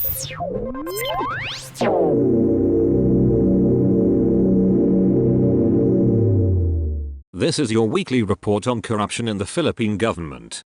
This is your weekly report on corruption in the Philippine government.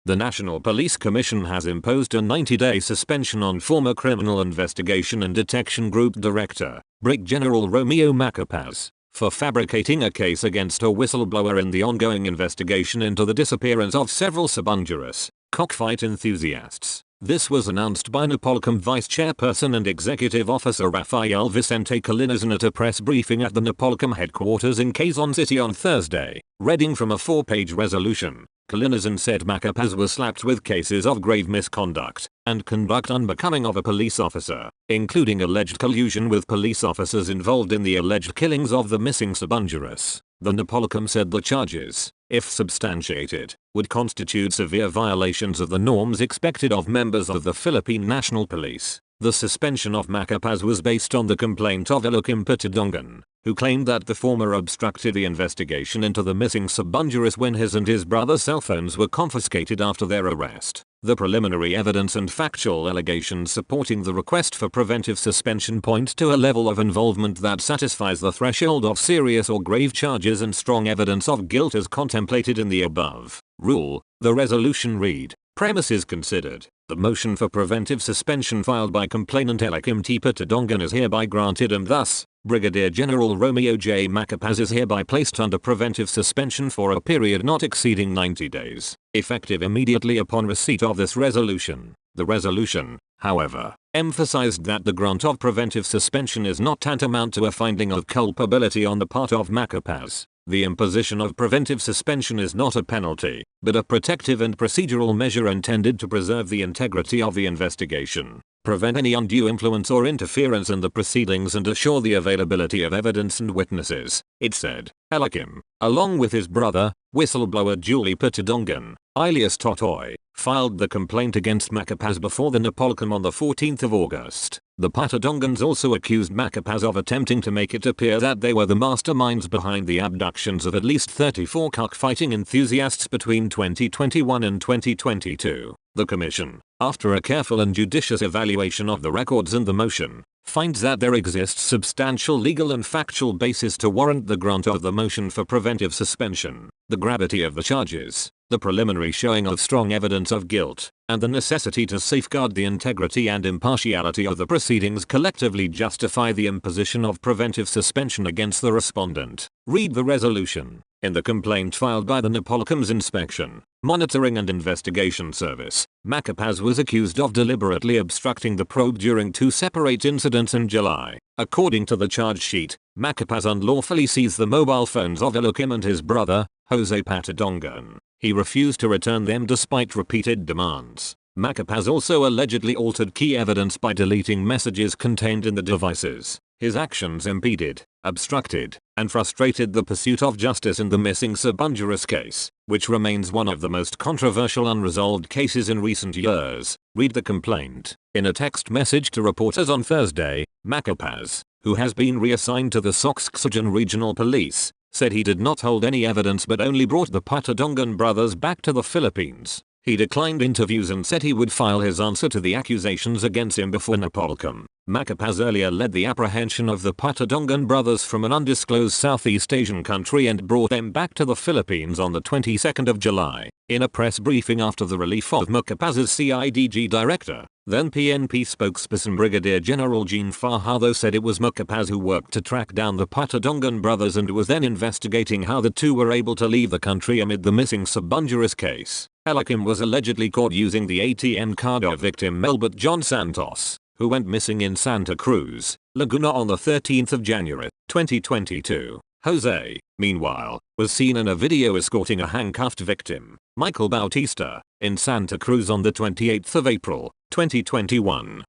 The National Police Commission has imposed a 90-day suspension on former Criminal Investigation and Detection Group Director, Brig General Romeo Macapaz, for fabricating a case against a whistleblower in the ongoing investigation into the disappearance of several Sabungeras cockfight enthusiasts. This was announced by Napolcom Vice Chairperson and Executive Officer Rafael Vicente Calinizan at a press briefing at the Napolcom headquarters in Quezon City on Thursday. Reading from a 4-page resolution, Calinizan said Macapaz was slapped with cases of grave misconduct and conduct unbecoming of a police officer, including alleged collusion with police officers involved in the alleged killings of the missing Sabungeras. The Napolcom said the charges, if substantiated, would constitute severe violations of the norms expected of members of the Philippine National Police. The suspension of Macapaz was based on the complaint of Elokim Patidongan, who claimed that the former obstructed the investigation into the missing Sabungeras when his and his brother's cell phones were confiscated after their arrest. The preliminary evidence and factual allegations supporting the request for preventive suspension point to a level of involvement that satisfies the threshold of serious or grave charges and strong evidence of guilt as contemplated in the above rule. The resolution read, premises considered, the motion for preventive suspension filed by complainant Elokim T. Patidongan is hereby granted and thus, Brigadier General Romeo J. Macapaz is hereby placed under preventive suspension for a period not exceeding 90 days, effective immediately upon receipt of this resolution. The resolution, however, emphasized that the grant of preventive suspension is not tantamount to a finding of culpability on the part of Macapaz. The imposition of preventive suspension is not a penalty, but a protective and procedural measure intended to preserve the integrity of the investigation, prevent any undue influence or interference in the proceedings and assure the availability of evidence and witnesses, it said. Elokim, along with his brother, whistleblower Julie Patidongan, alias Totoy, filed the complaint against Macapaz before the Napolcom on the 14th of August. The Patidongans also accused Macapaz of attempting to make it appear that they were the masterminds behind the abductions of at least 34 cockfighting enthusiasts between 2021 and 2022. The Commission, after a careful and judicious evaluation of the records and the motion, finds that there exists substantial legal and factual basis to warrant the grant of the motion for preventive suspension. The gravity of the charges, the preliminary showing of strong evidence of guilt, and the necessity to safeguard the integrity and impartiality of the proceedings collectively justify the imposition of preventive suspension against the respondent. Read the resolution. In the complaint filed by the Napolcom's Inspection, Monitoring and Investigation Service, Macapaz was accused of deliberately obstructing the probe during 2 separate incidents in July. According to the charge sheet, Macapaz unlawfully seized the mobile phones of Elokim and his brother, Jose Patidongan. He refused to return them despite repeated demands. Macapaz also allegedly altered key evidence by deleting messages contained in the devices. His actions impeded, obstructed, and frustrated the pursuit of justice in the missing Sabungeras case, which remains one of the most controversial unresolved cases in recent years. Read the complaint. In a text message to reporters on Thursday, Macapaz, who has been reassigned to the Soxxxojan Regional Police, said he did not hold any evidence but only brought the Patidongan brothers back to the Philippines. He declined interviews and said he would file his answer to the accusations against him before Napolcom. Macapaz earlier led the apprehension of the Patidongan brothers from an undisclosed Southeast Asian country and brought them back to the Philippines on the 22nd of July. In a press briefing after the relief of Macapaz's CIDG director, then PNP spokesperson Brigadier General Jean Fajardo said it was Macapaz who worked to track down the Patidongan brothers and was then investigating how the two were able to leave the country amid the missing Sabungeras case. Elokim was allegedly caught using the ATM card of victim Melbert John Santos, who went missing in Santa Cruz, Laguna on the 13th of January, 2022. Jose, meanwhile, was seen in a video escorting a handcuffed victim, Michael Bautista, in Santa Cruz on the 28th of April, 2021.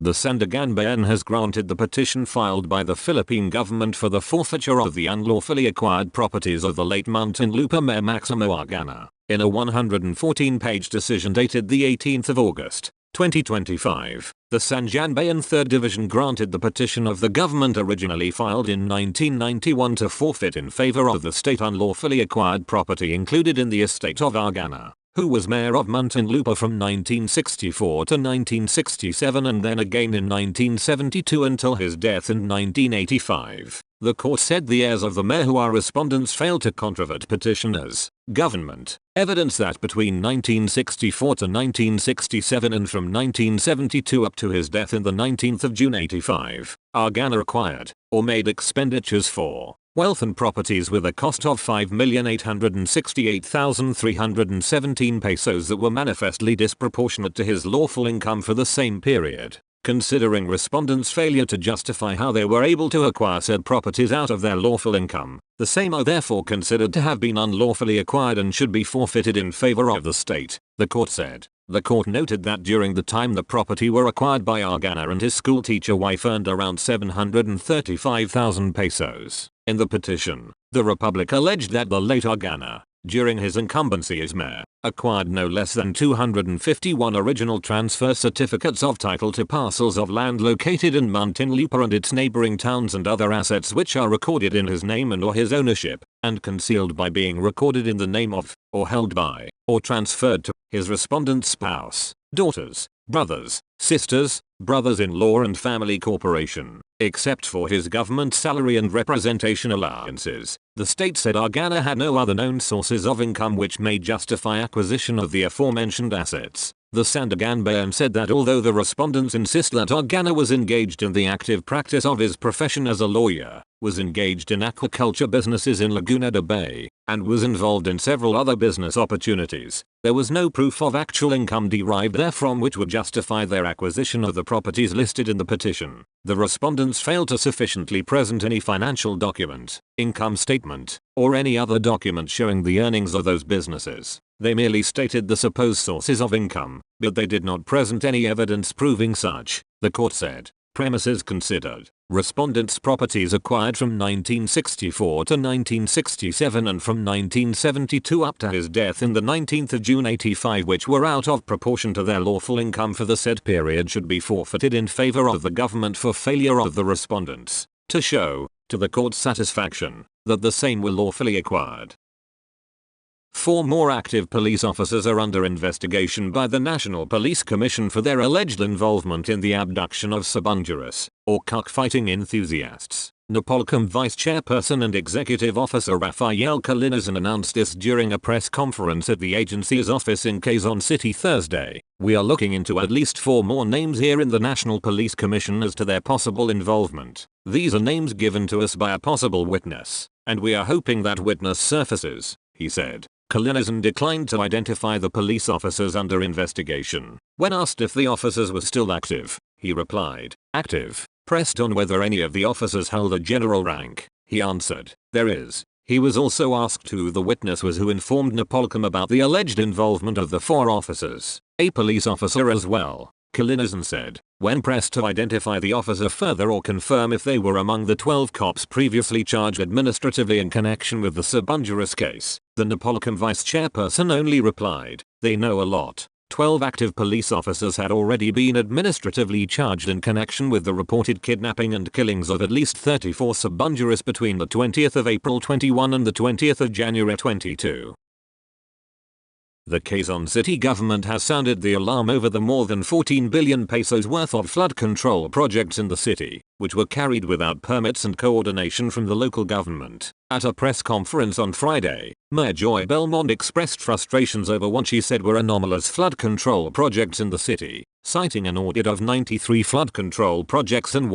The Sandiganbayan has granted the petition filed by the Philippine government for the forfeiture of the unlawfully acquired properties of the late Muntinlupa Mayor Maximo Argana, in a 114-page decision dated the 18th of August, 2025. The Sandiganbayan 3rd Division granted the petition of the government originally filed in 1991 to forfeit in favor of the state unlawfully acquired property included in the estate of Argana. who was mayor of Muntinlupa from 1964 to 1967 and then again in 1972 until his death in 1985. The court said the heirs of the mayor who are respondents failed to controvert petitioners' government evidence that between 1964 to 1967 and from 1972 up to his death in the 19th of June 85, Argana acquired or made expenditures for wealth and properties with a cost of 5,868,317 pesos that were manifestly disproportionate to his lawful income for the same period. Considering respondents' failure to justify how they were able to acquire said properties out of their lawful income, the same are therefore considered to have been unlawfully acquired and should be forfeited in favor of the state, the court said. The court noted that during the time the property were acquired by Argana and his schoolteacher wife earned around 735,000 pesos. In the petition, the Republic alleged that the late Argana, during his incumbency as mayor, acquired no less than 251 original transfer certificates of title to parcels of land located in Muntinlupa and its neighboring towns and other assets which are recorded in his name and or his ownership, and concealed by being recorded in the name of, or held by, or transferred to, his respondent's spouse, daughters, brothers, sisters, brothers-in-law and family corporation, except for his government salary and representation allowances. The state said Argana had no other known sources of income which may justify acquisition of the aforementioned assets. The Sandiganbayan said that although the respondents insist that Argana was engaged in the active practice of his profession as a lawyer, was engaged in aquaculture businesses in Laguna de Bay, and was involved in several other business opportunities, there was no proof of actual income derived therefrom which would justify their acquisition of the properties listed in the petition. The respondents failed to sufficiently present any financial document, income statement, or any other document showing the earnings of those businesses. They merely stated the supposed sources of income, but they did not present any evidence proving such, the court said. Premises considered. Respondents' properties acquired from 1964 to 1967 and from 1972 up to his death in the 19th of June 85 which were out of proportion to their lawful income for the said period should be forfeited in favor of the government for failure of the respondents to show, to the court's satisfaction, that the same were lawfully acquired. 4 more active police officers are under investigation by the National Police Commission for their alleged involvement in the abduction of Sabungerous, or cockfighting enthusiasts. Napolcom Vice Chairperson and Executive Officer Rafael Calinazan announced this during a press conference at the agency's office in Quezon City Thursday. We are looking into at least 4 more names here in the National Police Commission as to their possible involvement. These are names given to us by a possible witness, and we are hoping that witness surfaces, he said. Calinazan declined to identify the police officers under investigation. When asked if the officers were still active, he replied, active. Pressed on whether any of the officers held a general rank, he answered, there is. He was also asked who the witness was who informed Napolcom about the alleged involvement of the 4 officers, a police officer as well. Calinazan said, when pressed to identify the officer further or confirm if they were among the 12 cops previously charged administratively in connection with the Sabungerous case, the Napolcom vice chairperson only replied, they know a lot. 12 active police officers had already been administratively charged in connection with the reported kidnapping and killings of at least 34 Sabungerous between the 20th of April 21 and the 20th of January 22. The Quezon City government has sounded the alarm over the more than 14 billion pesos worth of flood control projects in the city, which were carried without permits and coordination from the local government. At a press conference on Friday, Mayor Joy Belmond expressed frustrations over what she said were anomalous flood control projects in the city, citing an audit of 93 flood control projects and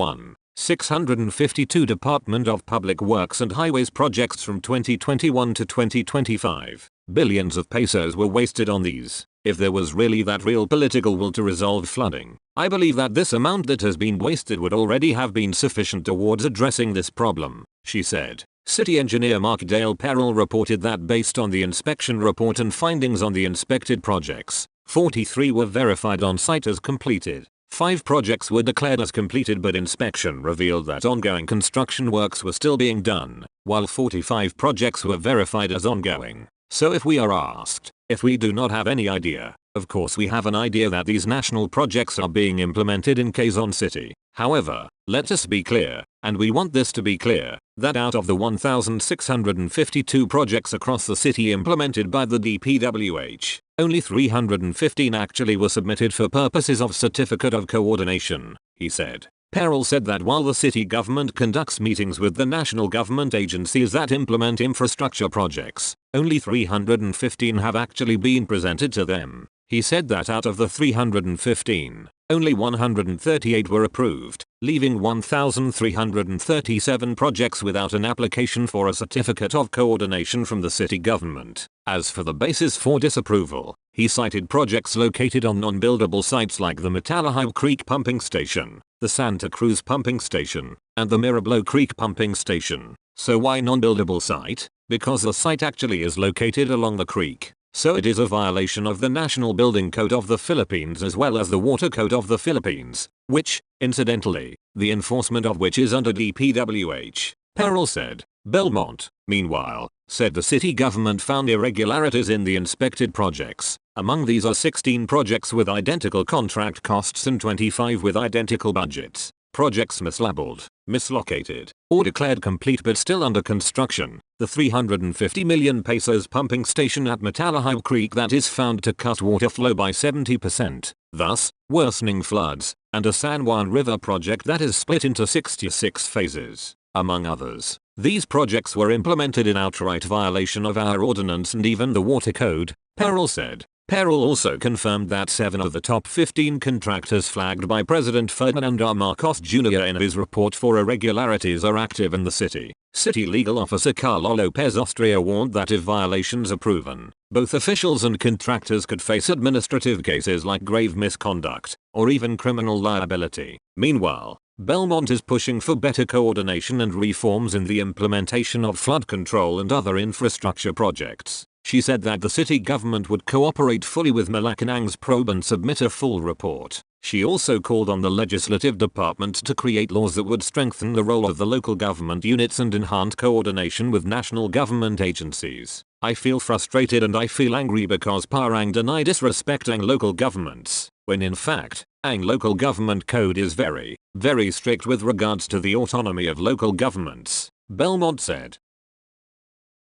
652 Department of Public Works and Highways projects from 2021 to 2025. Billions of pesos were wasted on these. If there was really that real political will to resolve flooding, I believe that this amount that has been wasted would already have been sufficient towards addressing this problem, she said. City engineer Mark Dale Perrell reported that based on the inspection report and findings on the inspected projects, 43 were verified on site as completed. 5 projects were declared as completed but inspection revealed that ongoing construction works were still being done, while 45 projects were verified as ongoing. So if we are asked, if we do not have any idea, of course we have an idea that these national projects are being implemented in Quezon City. However, let us be clear, and we want this to be clear, that out of the 1,652 projects across the city implemented by the DPWH, only 315 actually were submitted for purposes of certificate of coordination, he said. Perel said that while the city government conducts meetings with the national government agencies that implement infrastructure projects, only 315 have actually been presented to them. He said that out of the 315, only 138 were approved, leaving 1,337 projects without an application for a certificate of coordination from the city government. As for the basis for disapproval, he cited projects located on non-buildable sites like the Matalahaw Creek Pumping Station, the Santa Cruz Pumping Station, and the Mirablo Creek Pumping Station. So why non-buildable site? Because the site actually is located along the creek. So it is a violation of the National Building Code of the Philippines as well as the Water Code of the Philippines, which, incidentally, the enforcement of which is under DPWH, Perel said. Belmont, meanwhile, said the city government found irregularities in the inspected projects. Among these are 16 projects with identical contract costs and 25 with identical budgets. Projects mislabeled, mislocated, or declared complete but still under construction. The 350 million pesos pumping station at Matalahaw Creek that is found to cut water flow by 70%, thus worsening floods, and a San Juan River project that is split into 66 phases, among others. These projects were implemented in outright violation of our ordinance and even the water code, Perel said. Perel also confirmed that 7 of the top 15 contractors flagged by President Ferdinand R. Marcos Jr. in his report for irregularities are active in the city. City legal officer Carlo Lopez Austria warned that if violations are proven, both officials and contractors could face administrative cases like grave misconduct, or even criminal liability. Meanwhile, Belmont is pushing for better coordination and reforms in the implementation of flood control and other infrastructure projects. She said that the city government would cooperate fully with Malacanang's probe and submit a full report. She also called on the legislative department to create laws that would strengthen the role of the local government units and enhance coordination with national government agencies. I feel frustrated and I feel angry because Parang deny disrespecting local governments, when in fact, Ang local government code is very, very strict with regards to the autonomy of local governments, Belmont said.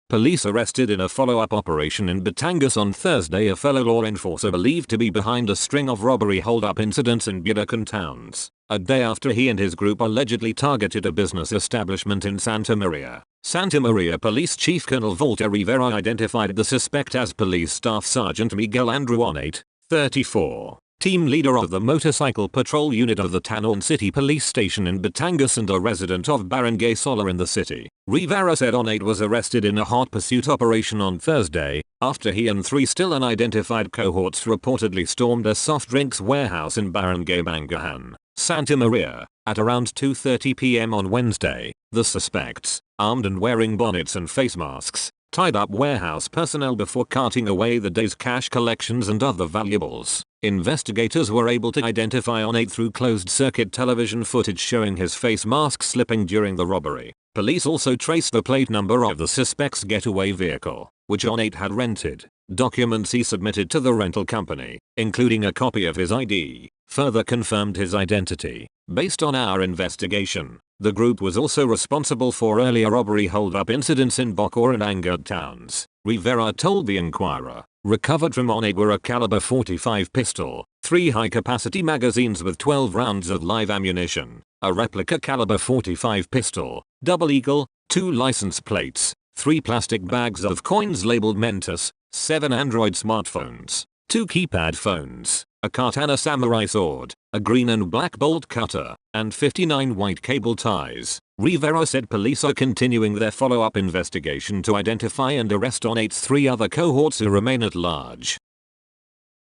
Police arrested in a follow-up operation in Batangas on Thursday a fellow law enforcer believed to be behind a string of robbery hold-up incidents in Bulacan towns, a day after he and his group allegedly targeted a business establishment in Santa Maria. Santa Maria Police Chief Colonel Walter Rivera identified the suspect as Police Staff Sergeant Miguel Andruanate, 34. Team leader of the motorcycle patrol unit of the Tanawan City Police Station in Batangas and a resident of Barangay Solar in the city. Rivera said Onate was arrested in a hot pursuit operation on Thursday, after he and 3 still unidentified cohorts reportedly stormed a soft drinks warehouse in Barangay Mangahan, Santa Maria, at around 2:30 p.m. on Wednesday. The suspects, armed and wearing bonnets and face masks, tied up warehouse personnel before carting away the day's cash collections and other valuables. Investigators were able to identify Onate through closed-circuit television footage showing his face mask slipping during the robbery. Police also traced the plate number of the suspect's getaway vehicle, which Onate had rented. Documents he submitted to the rental company, including a copy of his ID, further confirmed his identity. Based on our investigation, the group was also responsible for earlier robbery hold-up incidents in Bacoor and Angered towns, Rivera told the Inquirer. Recovered from Onate were a caliber .45 pistol, 3 high-capacity magazines with 12 rounds of live ammunition, a replica caliber .45 pistol, double eagle, 2 license plates, 3 plastic bags of coins labeled Mentos, 7 Android smartphones, 2 keypad phones, a katana samurai sword, a green and black bolt cutter, and 59 white cable ties. Rivera said police are continuing their follow-up investigation to identify and arrest Onate's 3 other cohorts who remain at large.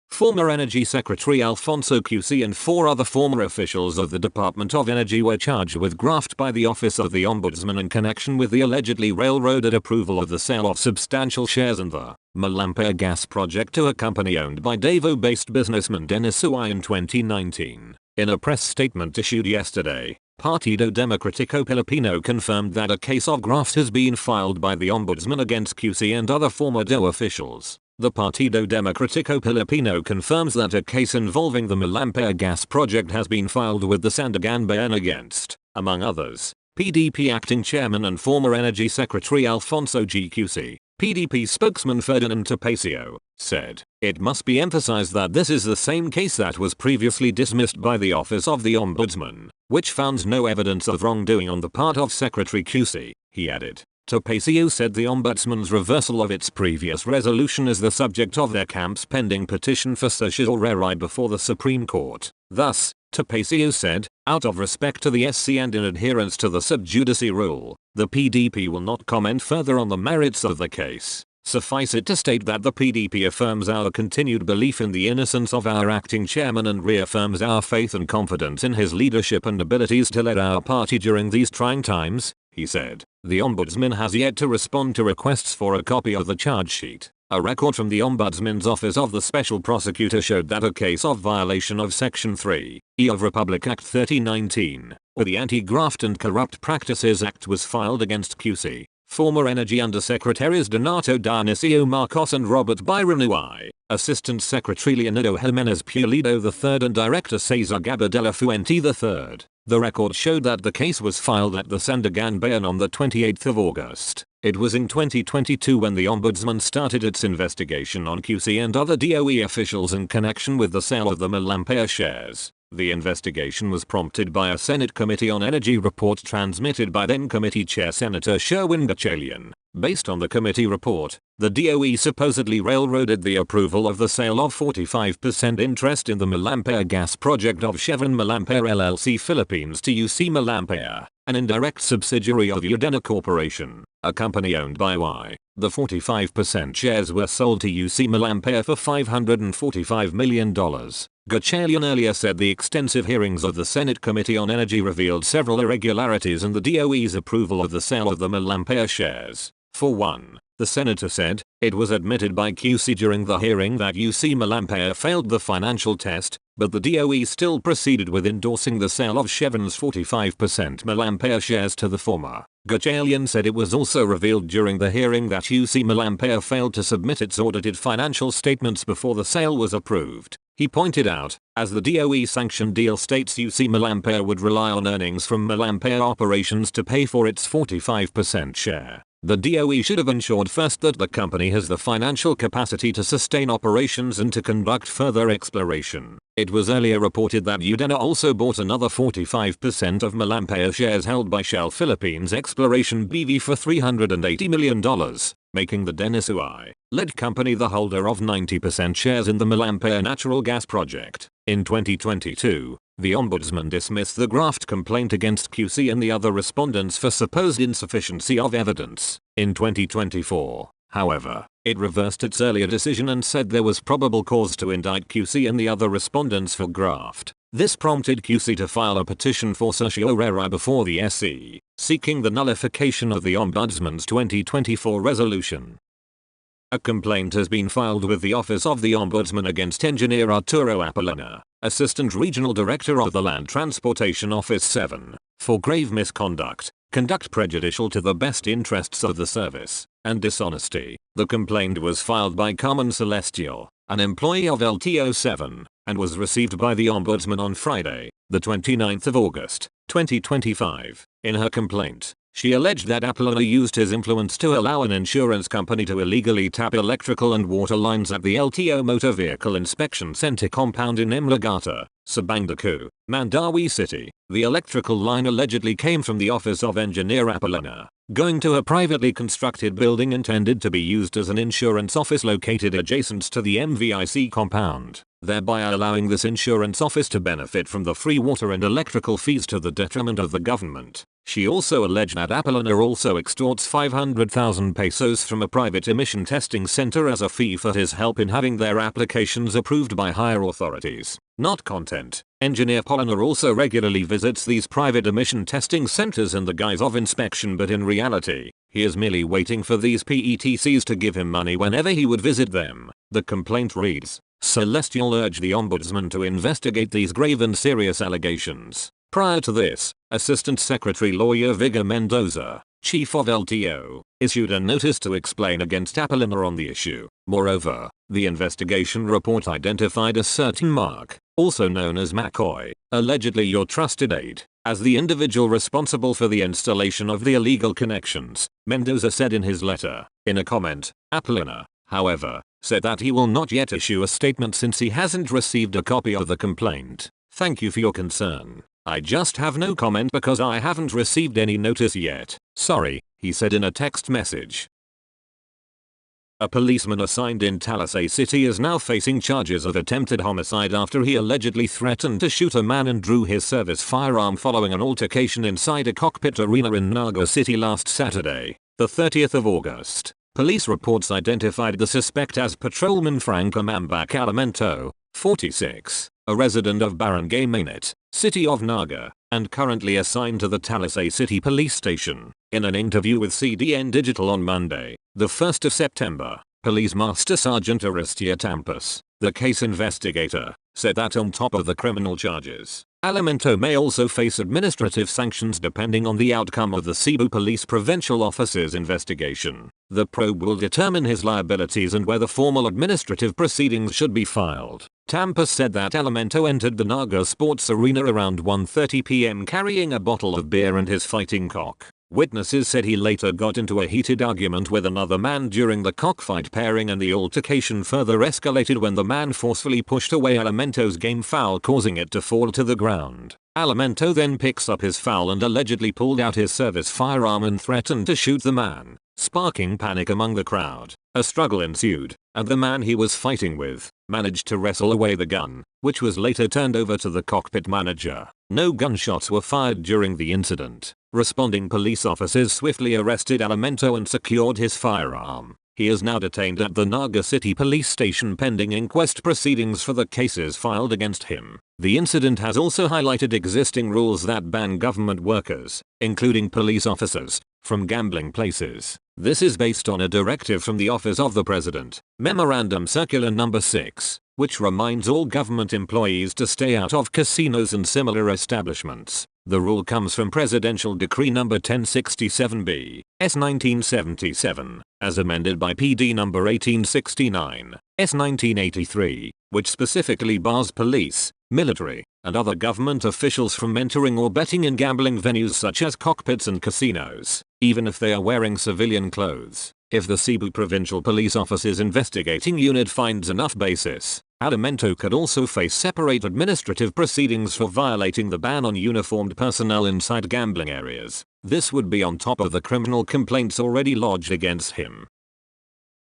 Former Energy Secretary Alfonso QC and 4 other former officials of the Department of Energy were charged with graft by the Office of the Ombudsman in connection with the allegedly railroaded approval of the sale of substantial shares in the Malampaya gas project to a company owned by Davao-based businessman Dennis Uy in 2019. In a press statement issued yesterday, Partido Democratico Pilipino confirmed that a case of graft has been filed by the Ombudsman against QC and other former DO officials. The Partido Democratico Pilipino confirms that a case involving the Malampaya gas project has been filed with the Sandigan Bayan against, among others, PDP acting chairman and former Energy Secretary Alfonso G. QC, PDP spokesman Ferdinand Topacio, said, "It must be emphasized that this is the same case that was previously dismissed by the Office of the Ombudsman, which found no evidence of wrongdoing on the part of Secretary QC," he added. Topacio said the Ombudsman's reversal of its previous resolution is the subject of their camp's pending petition for certiorari before the Supreme Court. Thus, Topacio said, out of respect to the SC and in adherence to the sub judice rule, the PDP will not comment further on the merits of the case. Suffice it to state that the PDP affirms our continued belief in the innocence of our acting chairman and reaffirms our faith and confidence in his leadership and abilities to lead our party during these trying times, he said. The Ombudsman has yet to respond to requests for a copy of the charge sheet. A record from the Ombudsman's Office of the Special Prosecutor showed that a case of violation of Section 3(e) of Republic Act 3019, or the Anti-Graft and Corrupt Practices Act, was filed against QC. Former Energy Undersecretaries Donato Dionisio Marcos and Robert Byron Uy, Assistant Secretary Leonardo Jimenez Pulido III and Director Cesar Gabardella Fuente III. The record showed that the case was filed at the Sandigan Bayan on the 28th of August. It was in 2022 when the Ombudsman started its investigation on QC and other DOE officials in connection with the sale of the Malampaya shares. The investigation was prompted by a Senate Committee on Energy report transmitted by then Committee Chair Senator Sherwin Gatchalian. Based on the committee report, the DOE supposedly railroaded the approval of the sale of 45% interest in the Malampaya gas project of Chevron Malampaya LLC Philippines to UC Malampaya, an indirect subsidiary of Udena Corporation, a company owned by Y. The 45% shares were sold to UC Malampaya for $545 million. Gatchalian earlier said the extensive hearings of the Senate Committee on Energy revealed several irregularities in the DOE's approval of the sale of the Malampaya shares. For one, the senator said, it was admitted by QC during the hearing that UC Malampaya failed the financial test, but the DOE still proceeded with endorsing the sale of Chevron's 45% Malampaya shares to the former. Gatchalian said it was also revealed during the hearing that UC Malampaya failed to submit its audited financial statements before the sale was approved. He pointed out, as the DOE-sanctioned deal states UC Malampaya would rely on earnings from Malampaya operations to pay for its 45% share. The DOE should have ensured first that the company has the financial capacity to sustain operations and to conduct further exploration. It was earlier reported that Udena also bought another 45% of Malampaya shares held by Shell Philippines Exploration BV for $380 million, making the Dennis Uy-led company the holder of 90% shares in the Malampaya natural gas project. In 2022, the Ombudsman dismissed the graft complaint against QC and the other respondents for supposed insufficiency of evidence. In 2024, however, it reversed its earlier decision and said there was probable cause to indict QC and the other respondents for graft. This prompted QC to file a petition for certiorari before the SC, seeking the nullification of the Ombudsman's 2024 resolution. A complaint has been filed with the Office of the Ombudsman against Engineer Arturo Apollina, Assistant Regional Director of the Land Transportation Office 7, for grave misconduct, conduct prejudicial to the best interests of the service, and dishonesty. The complaint was filed by Carmen Celestial, an employee of LTO 7, and was received by the Ombudsman on Friday, the 29th of August, 2025. In her complaint, she alleged that Apollina used his influence to allow an insurance company to illegally tap electrical and water lines at the LTO Motor Vehicle Inspection Center compound in Emligata, Sabangdaku, Mandawi City. The electrical line allegedly came from the office of Engineer Apollina, going to a privately constructed building intended to be used as an insurance office located adjacent to the MVIC compound, thereby allowing this insurance office to benefit from the free water and electrical fees to the detriment of the government. She also alleged that Apollina also extorts 500,000 pesos from a private emission testing center as a fee for his help in having their applications approved by higher authorities, not content. Engineer Apollina also regularly visits these private emission testing centers in the guise of inspection, but in reality, he is merely waiting for these PETCs to give him money whenever he would visit them. The complaint reads, Celestial urged the Ombudsman to investigate these grave and serious allegations. Prior to this, Assistant Secretary Lawyer Vigor Mendoza, Chief of LTO, issued a notice to explain against Apollina on the issue. Moreover, the investigation report identified a certain Mark, also known as McCoy, allegedly your trusted aide, as the individual responsible for the installation of the illegal connections, Mendoza said in his letter. In a comment, Apollina, however, said that he will not yet issue a statement since he hasn't received a copy of the complaint. "Thank you for your concern. I just have no comment because I haven't received any notice yet. Sorry," he said in a text message. A policeman assigned in Talisay City is now facing charges of attempted homicide after he allegedly threatened to shoot a man and drew his service firearm following an altercation inside a cockpit arena in Naga City last Saturday, the 30th of August. Police reports identified the suspect as Patrolman Frank Amambak Alimento, 46, a resident of Barangay Mainit, City of Naga, and currently assigned to the Talisay City Police Station. In an interview with CDN Digital on Monday, the 1st of September, Police Master Sergeant Aristia Tampas, the case investigator, said that on top of the criminal charges, Alimento may also face administrative sanctions depending on the outcome of the Cebu Police Provincial Office's investigation. The probe will determine his liabilities and whether formal administrative proceedings should be filed. Tampas said that Alimento entered the Naga Sports Arena around 1:30 p.m. carrying a bottle of beer and his fighting cock. Witnesses said he later got into a heated argument with another man during the cockfight pairing, and the altercation further escalated when the man forcefully pushed away Alimento's game foul, causing it to fall to the ground. Alimento then picks up his foul and allegedly pulled out his service firearm and threatened to shoot the man, sparking panic among the crowd. A struggle ensued, and the man he was fighting with managed to wrestle away the gun, which was later turned over to the cockpit manager. No gunshots were fired during the incident. Responding police officers swiftly arrested Alimento and secured his firearm. He is now detained at the Naga City Police Station pending inquest proceedings for the cases filed against him. The incident has also highlighted existing rules that ban government workers, including police officers, from gambling places. This is based on a directive from the Office of the President, Memorandum Circular No. 6, which reminds all government employees to stay out of casinos and similar establishments. The rule comes from Presidential Decree No. 1067B, S. 1977, as amended by PD No. 1869, S. 1983, which specifically bars police, military, and other government officials from entering or betting in gambling venues such as cockpits and casinos, even if they are wearing civilian clothes. If the Cebu Provincial Police Office's investigating unit finds enough basis, Alimento could also face separate administrative proceedings for violating the ban on uniformed personnel inside gambling areas. This would be on top of the criminal complaints already lodged against him.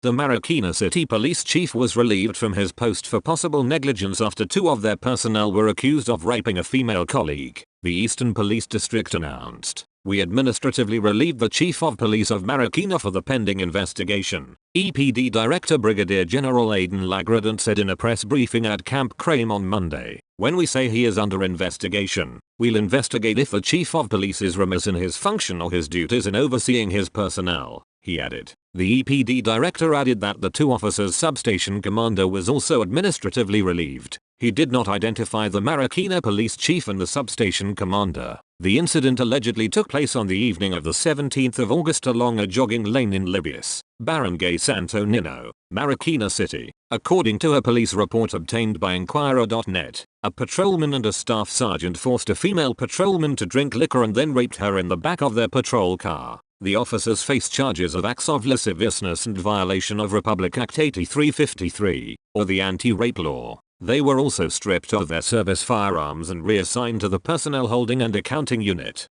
The Marikina City Police Chief was relieved from his post for possible negligence after two of their personnel were accused of raping a female colleague, the Eastern Police District announced. "We administratively relieved the Chief of Police of Marikina for the pending investigation," EPD Director Brigadier General Aiden Lagradant said in a press briefing at Camp Crame on Monday. "When we say he is under investigation, we'll investigate if the Chief of Police is remiss in his function or his duties in overseeing his personnel," he added. The EPD Director added that the two officers' substation commander was also administratively relieved. He did not identify the Marikina Police Chief and the substation commander. The incident allegedly took place on the evening of the 17th of August along a jogging lane in Libius, Barangay Santo Nino, Marikina City. According to a police report obtained by Inquirer.net, a patrolman and a staff sergeant forced a female patrolman to drink liquor and then raped her in the back of their patrol car. The officers face charges of acts of lasciviousness and violation of Republic Act 8353, or the anti-rape law. They were also stripped of their service firearms and reassigned to the Personnel Holding and Accounting Unit.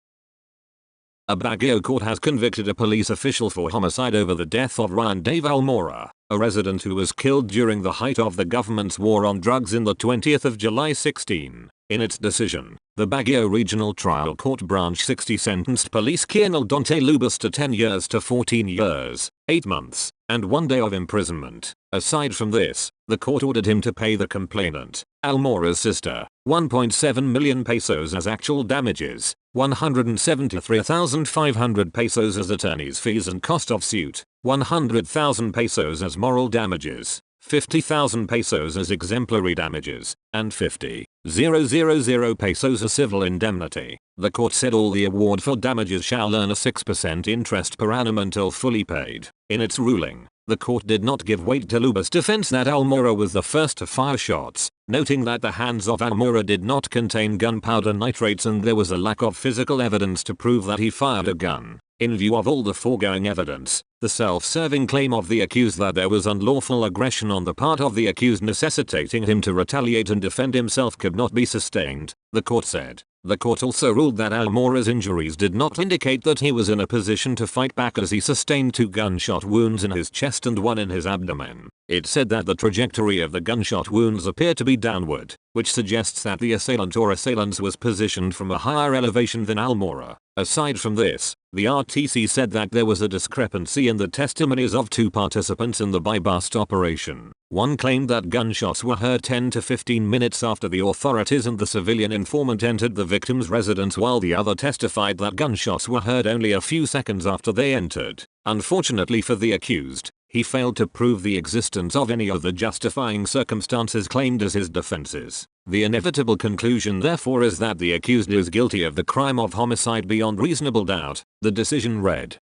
A Baguio court has convicted a police official for homicide over the death of Ryan Dave Almora, a resident who was killed during the height of the government's war on drugs in the 20th of July 16. In its decision, the Baguio Regional Trial Court Branch 60 sentenced Police Colonel Dante Lubas to 10 years to 14 years, 8 months, and 1 day of imprisonment. Aside from this, the court ordered him to pay the complainant, Almora's sister, 1.7 million pesos as actual damages, 173,500 pesos as attorney's fees and cost of suit, 100,000 pesos as moral damages, 50,000 pesos as exemplary damages, and 50,000 pesos as civil indemnity. The court said all the award for damages shall earn a 6% interest per annum until fully paid. In its ruling, the court did not give weight to Lubas' defense that Almora was the first to fire shots, noting that the hands of Almora did not contain gunpowder nitrates and there was a lack of physical evidence to prove that he fired a gun. In view of all the foregoing evidence, the self-serving claim of the accused that there was unlawful aggression on the part of the accused necessitating him to retaliate and defend himself could not be sustained, the court said. The court also ruled that Almora's injuries did not indicate that he was in a position to fight back as he sustained 2 gunshot wounds in his chest and 1 in his abdomen. It said that the trajectory of the gunshot wounds appeared to be downward, which suggests that the assailant or assailants was positioned from a higher elevation than Almora. Aside from this, the RTC said that there was a discrepancy in the testimonies of 2 participants in the buy-bust operation. One claimed that gunshots were heard 10 to 15 minutes after the authorities and the civilian informant entered the victim's residence, while the other testified that gunshots were heard only a few seconds after they entered. Unfortunately for the accused, he failed to prove the existence of any of the justifying circumstances claimed as his defenses. The inevitable conclusion therefore is that the accused is guilty of the crime of homicide beyond reasonable doubt, the decision read.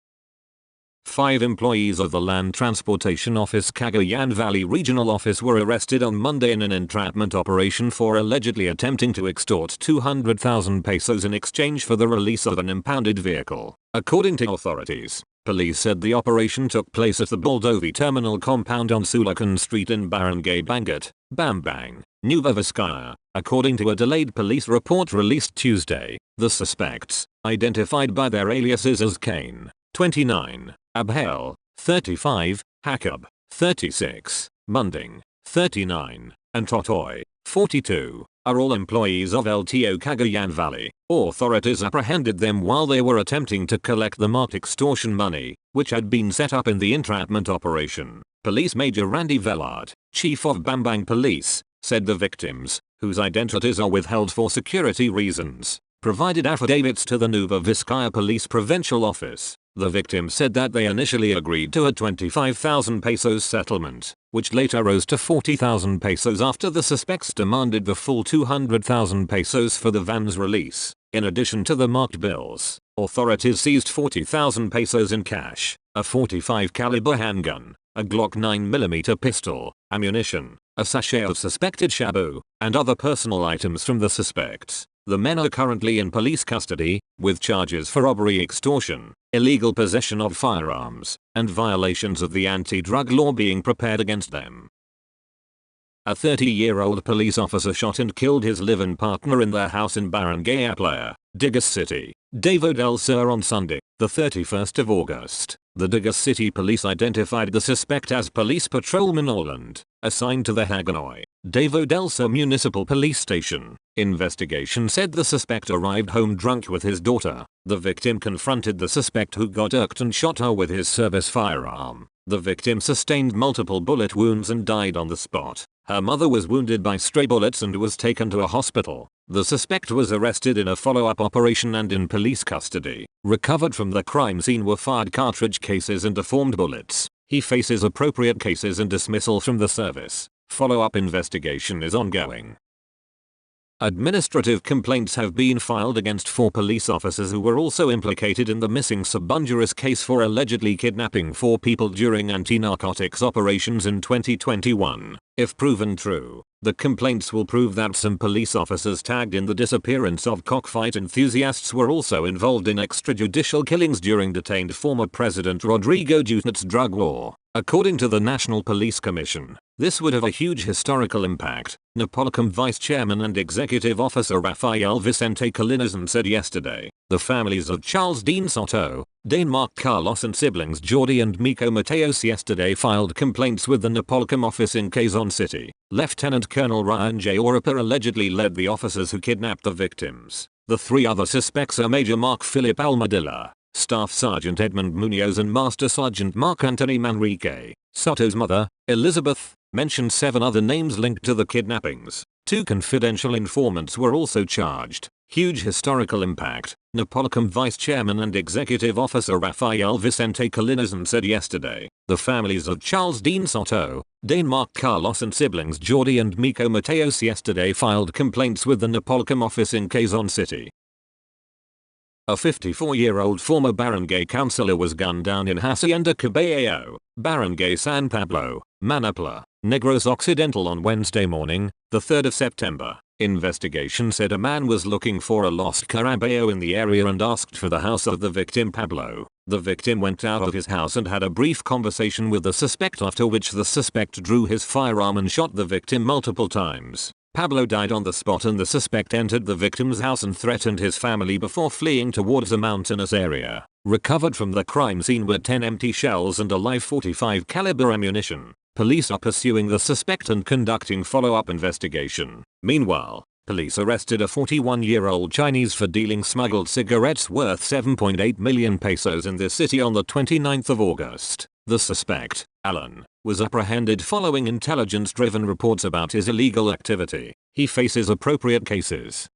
5 employees of the Land Transportation Office Cagayan Valley Regional Office were arrested on Monday in an entrapment operation for allegedly attempting to extort 200,000 pesos in exchange for the release of an impounded vehicle. According to authorities, police said the operation took place at the Baldovi Terminal compound on Sulacan Street in Barangay Bangat, Bambang, Nueva Vizcaya. According to a delayed police report released Tuesday, the suspects, identified by their aliases as Kane, 29, Abhel, 35, Hakab, 36, Munding, 39, and Totoy, 42, are all employees of LTO Cagayan Valley. Authorities apprehended them while they were attempting to collect the marked extortion money, which had been set up in the entrapment operation. Police Major Randy Vellard, chief of Bambang Police, said the victims, whose identities are withheld for security reasons, provided affidavits to the Nueva Vizcaya Police Provincial Office. The victims said that they initially agreed to a 25,000 pesos settlement, which later rose to 40,000 pesos after the suspects demanded the full 200,000 pesos for the van's release. In addition to the marked bills, authorities seized 40,000 pesos in cash, a .45 caliber handgun, a Glock 9mm pistol, ammunition, a sachet of suspected shabu, and other personal items from the suspects. The men are currently in police custody, with charges for robbery, extortion, illegal possession of firearms, and violations of the anti-drug law being prepared against them. A 30-year-old police officer shot and killed his live-in partner in their house in Barangay Aplaya, Digas City, Davao del Sur on Sunday, the 31st of August. The Digas City police identified the suspect as Police Patrolman Orland, assigned to the Hagonoy, Davao del Sur Municipal Police Station. Investigation said the suspect arrived home drunk with his daughter. The victim confronted the suspect, who got irked and shot her with his service firearm. The victim sustained multiple bullet wounds and died on the spot. Her mother was wounded by stray bullets and was taken to a hospital. The suspect was arrested in a follow-up operation and in police custody. Recovered from the crime scene were fired cartridge cases and deformed bullets. He faces appropriate cases and dismissal from the service. Follow-up investigation is ongoing. Administrative complaints have been filed against 4 police officers who were also implicated in the missing Sabungeras case for allegedly kidnapping 4 people during anti-narcotics operations in 2021. If proven true, the complaints will prove that some police officers tagged in the disappearance of cockfight enthusiasts were also involved in extrajudicial killings during detained former President Rodrigo Duterte's drug war. According to the National Police Commission, this would have a huge historical impact, Napolicom Vice Chairman and Executive Officer Rafael Vicente Calinizan said yesterday. The families of Charles Dean Soto, Dane Mark Carlos and siblings Jordi and Miko Mateos yesterday filed complaints with the Napolicom office in Quezon City. Lieutenant Colonel Ryan J. Oripa allegedly led the officers who kidnapped the victims. The 3 other suspects are Major Mark Philip Almadilla, Staff Sergeant Edmund Munoz and Master Sergeant Mark Anthony Manrique. Soto's mother, Elizabeth, mentioned 7 other names linked to the kidnappings. 2 confidential informants were also charged. Huge historical impact, Napolicom Vice Chairman and Executive Officer Rafael Vicente Calinizan said yesterday. The families of Charles Dean Soto, Dane Mark Carlos and siblings Jordi and Miko Mateos yesterday filed complaints with the Napolicom office in Quezon City. A 54-year-old former barangay councilor was gunned down in Hacienda Caballero, Barangay San Pablo, Manapla, Negros Occidental on Wednesday morning, the 3rd of September. Investigation said a man was looking for a lost Carabao in the area and asked for the house of the victim Pablo. The victim went out of his house and had a brief conversation with the suspect, after which the suspect drew his firearm and shot the victim multiple times. Pablo died on the spot, and the suspect entered the victim's house and threatened his family before fleeing towards a mountainous area. Recovered from the crime scene were 10 empty shells and a live .45 caliber ammunition. Police are pursuing the suspect and conducting follow-up investigation. Meanwhile, police arrested a 41-year-old Chinese for dealing smuggled cigarettes worth 7.8 million pesos in this city on the 29th of August. The suspect, Alan, was apprehended following intelligence-driven reports about his illegal activity. He faces appropriate cases.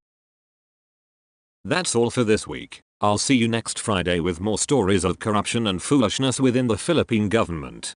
That's all for this week. I'll see you next Friday with more stories of corruption and foolishness within the Philippine government.